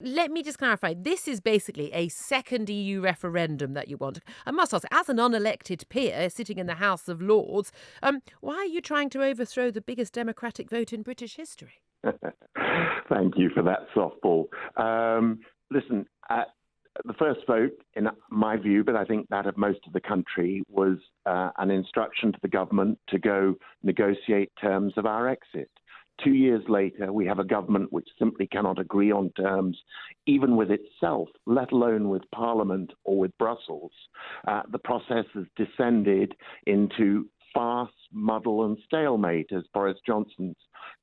Let me just clarify. This is basically a second EU referendum that you want. I must ask, as an unelected peer sitting in the House of Lords, why are you trying to overthrow the biggest democratic vote in British history? Thank you for that softball. Listen, the first vote, in my view, but I think that of most of the country, was an instruction to the government to go negotiate terms of our exit. 2 years later, we have a government which simply cannot agree on terms, even with itself, let alone with Parliament or with Brussels. The process has descended into farce, muddle and stalemate, as Boris Johnson's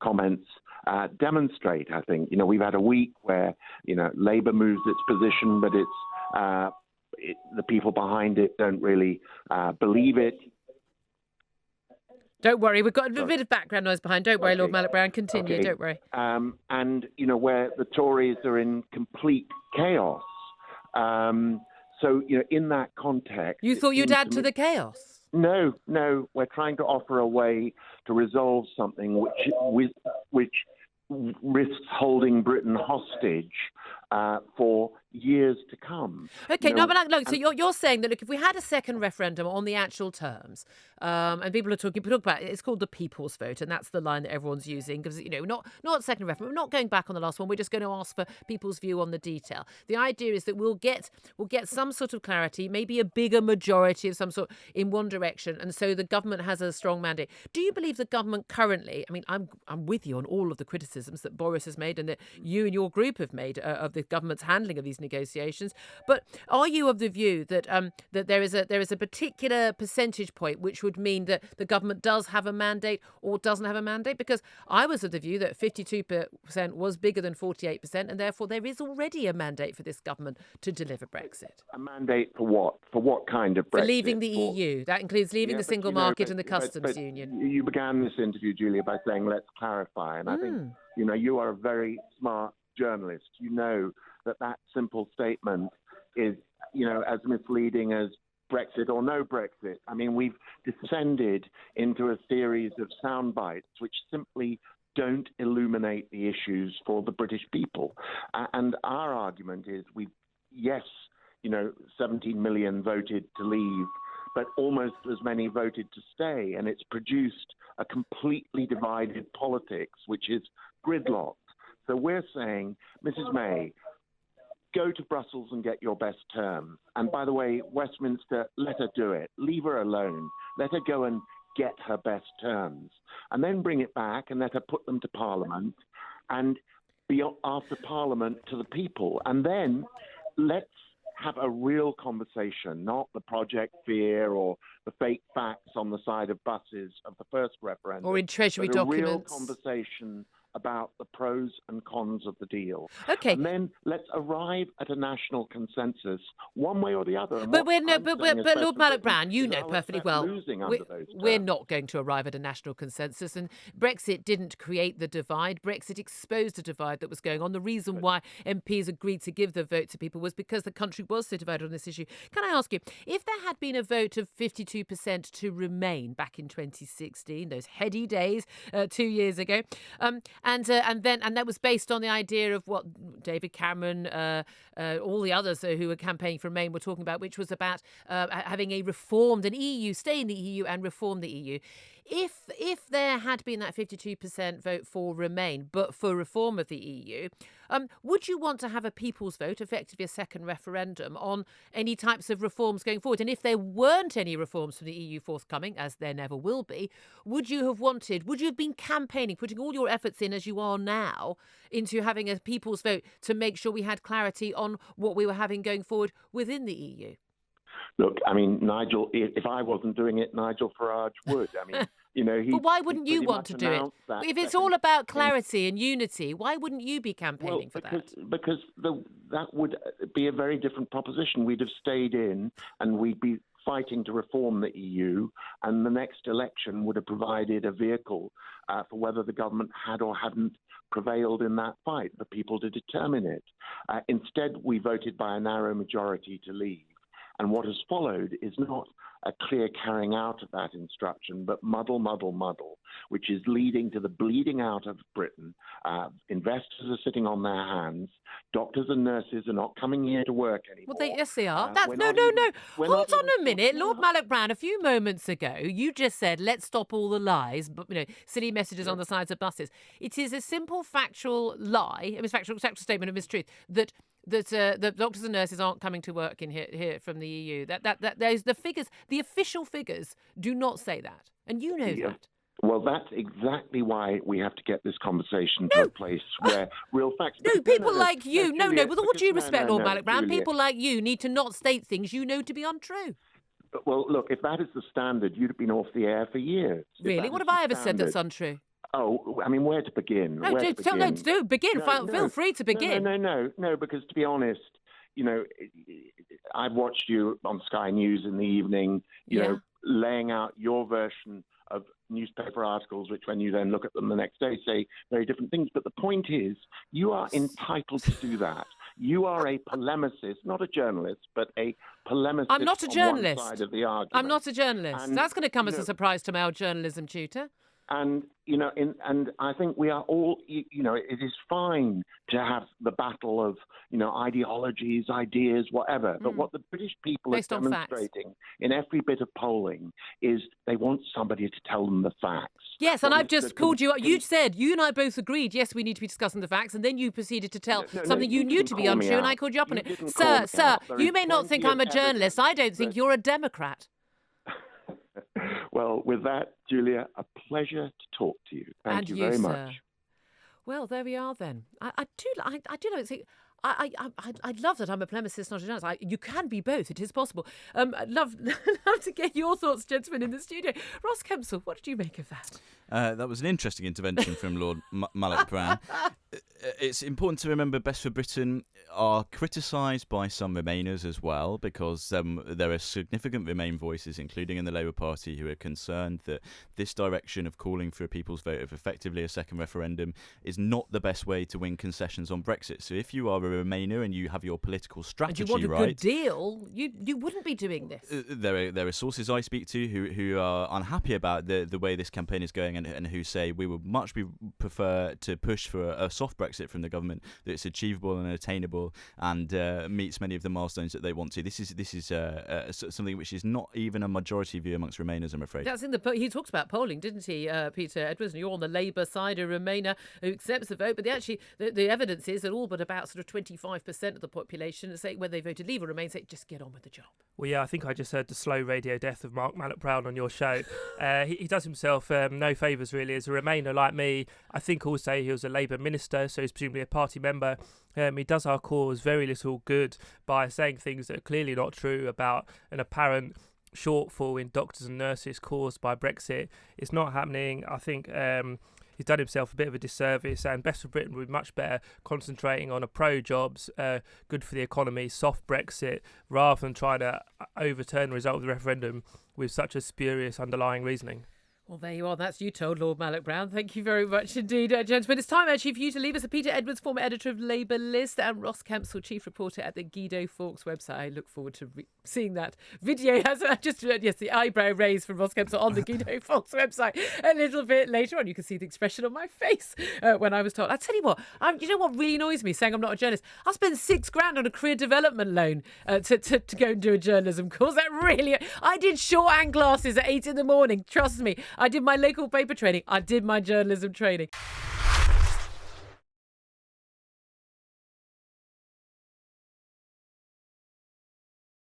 comments demonstrate, I think. We've had a week where, Labour moves its position, but the people behind it don't really believe it. Don't worry, we've got a bit of background noise behind. Don't worry, okay. Lord Malloch Brown, continue, don't worry. And, where the Tories are in complete chaos. So, in that context... You thought you'd add to the chaos? No, we're trying to offer a way to resolve something which risks holding Britain hostage for years to come. Okay, so you're saying that, look, if we had a second referendum on the actual terms, and people are talking about it, it's called the people's vote, and that's the line that everyone's using, because, not second referendum, we're not going back on the last one, we're just going to ask for people's view on the detail. The idea is that we'll get some sort of clarity, maybe a bigger majority of some sort in one direction, and so the government has a strong mandate. Do you believe the government currently, I'm with you on all of the criticisms that Boris has made and that you and your group have made of the government's handling of these negotiations, but are you of the view that that there is a particular percentage point which would mean that the government does have a mandate or doesn't have a mandate? Because I was of the view that 52% was bigger than 48%, and therefore there is already a mandate for this government to deliver Brexit. A mandate for what? For what kind of Brexit? For leaving the EU. That includes leaving the single market and the customs union. You began this interview, Julia, by saying, let's clarify. And I think, you are a very smart journalist. You know that simple statement is, as misleading as Brexit or no Brexit. We've descended into a series of sound bites which simply don't illuminate the issues for the British people. And our argument is 17 million voted to leave, but almost as many voted to stay. And it's produced a completely divided politics, which is gridlocked. So we're saying, Mrs. May, go to Brussels and get your best terms. And by the way, Westminster, let her do it. Leave her alone. Let her go and get her best terms. And then bring it back and let her put them to Parliament and be after Parliament to the people. And then let's have a real conversation, not the project fear or the fake facts on the side of buses of the first referendum. Or in Treasury documents. A real conversation about the pros and cons of the deal. Okay. And then let's arrive at a national consensus, one way or the other. But Lord Malloch Brown, you know perfectly well, we're not going to arrive at a national consensus. And Brexit didn't create the divide. Brexit exposed a divide that was going on. The reason why MPs agreed to give the vote to people was because the country was so divided on this issue. Can I ask you, if there had been a vote of 52% to remain back in 2016, those heady days 2 years ago, and that was based on the idea of what David Cameron, all the others who were campaigning for Remain were talking about, which was about having an EU, stay in the EU and reform the EU. If there had been that 52% vote for Remain, but for reform of the EU, would you want to have a people's vote, effectively a second referendum, on any types of reforms going forward? And if there weren't any reforms from the EU forthcoming, as there never will be, would you have been campaigning, putting all your efforts in, as you are now, into having a people's vote to make sure we had clarity on what we were having going forward within the EU? Look, Nigel, if I wasn't doing it, Nigel Farage would. But why wouldn't you want to do it? If it's all about clarity and unity, why wouldn't you be campaigning for that? Because that would be a very different proposition. We'd have stayed in and we'd be fighting to reform the EU, and the next election would have provided a vehicle for whether the government had or hadn't prevailed in that fight, for people to determine it. Instead, we voted by a narrow majority to leave. And what has followed is not a clear carrying out of that instruction, but muddle, which is leading to the bleeding out of Britain. Investors are sitting on their hands. Doctors and nurses are not coming here to work anymore. Well, yes, they are. No. Hold on a minute. Lord Malloch Brown, a few moments ago, you just said, let's stop all the lies, but, silly messages on the sides of buses. It is a simple factual lie, factual statement of mistruth, that the doctors and nurses aren't coming to work in here from the EU. That there's the figures, the official figures do not say that. And you know that. Well, that's exactly why we have to get this conversation to a place where real facts... No, people like you... No, with all due respect, Lord Malloch Brown, Julia, people like you need to not state things you know to be untrue. Well, look, if that is the standard, you'd have been off the air for years. Really? What have I ever said that's untrue? Oh, I mean, where to begin? Begin. Feel free to begin. No, because to be honest, I've watched you on Sky News in the evening, you know, laying out your version of newspaper articles, which when you then look at them the next day say very different things. But the point is, you are entitled to do that. You are a polemicist, not a journalist, but a polemicist. I'm not a journalist. On one side of the argument. I'm not a journalist. That's going to come as a surprise to my old journalism tutor. And, and I think we are all, it is fine to have the battle of, ideologies, ideas, whatever. But what the British people are demonstrating in every bit of polling is they want somebody to tell them the facts. Yes, and I've just called you up. You said, you and I both agreed, yes, we need to be discussing the facts. And then you proceeded to tell something you knew to be untrue, and I called you up on it. Sir, you may not think I'm a journalist. I don't think you're a Democrat. Well, with that, Julia, a pleasure to talk to you. Thank you very much. Well, there we are then. I do like to I love that I'm a polemicist, not a journalist. You can be both. It is possible. I'd love to get your thoughts, gentlemen, in the studio. Ross Kempsell, what did you make of that? That was an interesting intervention from Lord Malloch Brown. It's important to remember Best for Britain are criticised by some Remainers as well, because there are significant Remain voices, including in the Labour Party, who are concerned that this direction of calling for a people's vote of effectively a second referendum is not the best way to win concessions on Brexit. So if you are a Remainer and you have your political strategy right... And you want a good deal, you wouldn't be doing this. There are sources I speak to who are unhappy about the way this campaign is going and who say we would much prefer to push for a soft Brexit from the government that's achievable and attainable and meets many of the milestones that they want to. This is something which is not even a majority view amongst Remainers, I'm afraid. That's he talked about polling, didn't he, Peter Edwards? And you're on the Labour side, a Remainer who accepts the vote, but the evidence is that all but about sort of 25% of the population say when they voted Leave or Remain say just get on with the job. Well, yeah, I think I just heard the slow radio death of Mark Malloch Brown on your show. He does himself no favours, really. As a Remainer like me, I think also he was a Labour minister, so he's presumably a party member. He does our cause very little good by saying things that are clearly not true about an apparent shortfall in doctors and nurses caused by Brexit. It's not happening. I think he's done himself a bit of a disservice, and Best for Britain would be much better concentrating on a pro-jobs, good for the economy, soft Brexit, rather than trying to overturn the result of the referendum with such a spurious underlying reasoning. Well, there you are. That's you told, Lord Malloch Brown. Thank you very much indeed, gentlemen. It's time, actually, for you to leave us. Peter Edwards, former editor of Labour List, and Ross Kempsell, chief reporter at the Guido Fawkes website. I look forward to seeing that video. The eyebrow raised from Ross Kempsell on the Guido Fawkes website a little bit later on. You can see the expression on my face when I was told. I tell you what, you know what really annoys me, saying I'm not a journalist? I spent $6,000 on a career development loan to go and do a journalism course. I did shorthand classes at 8 a.m. Trust me. I did my local paper training. I did my journalism training.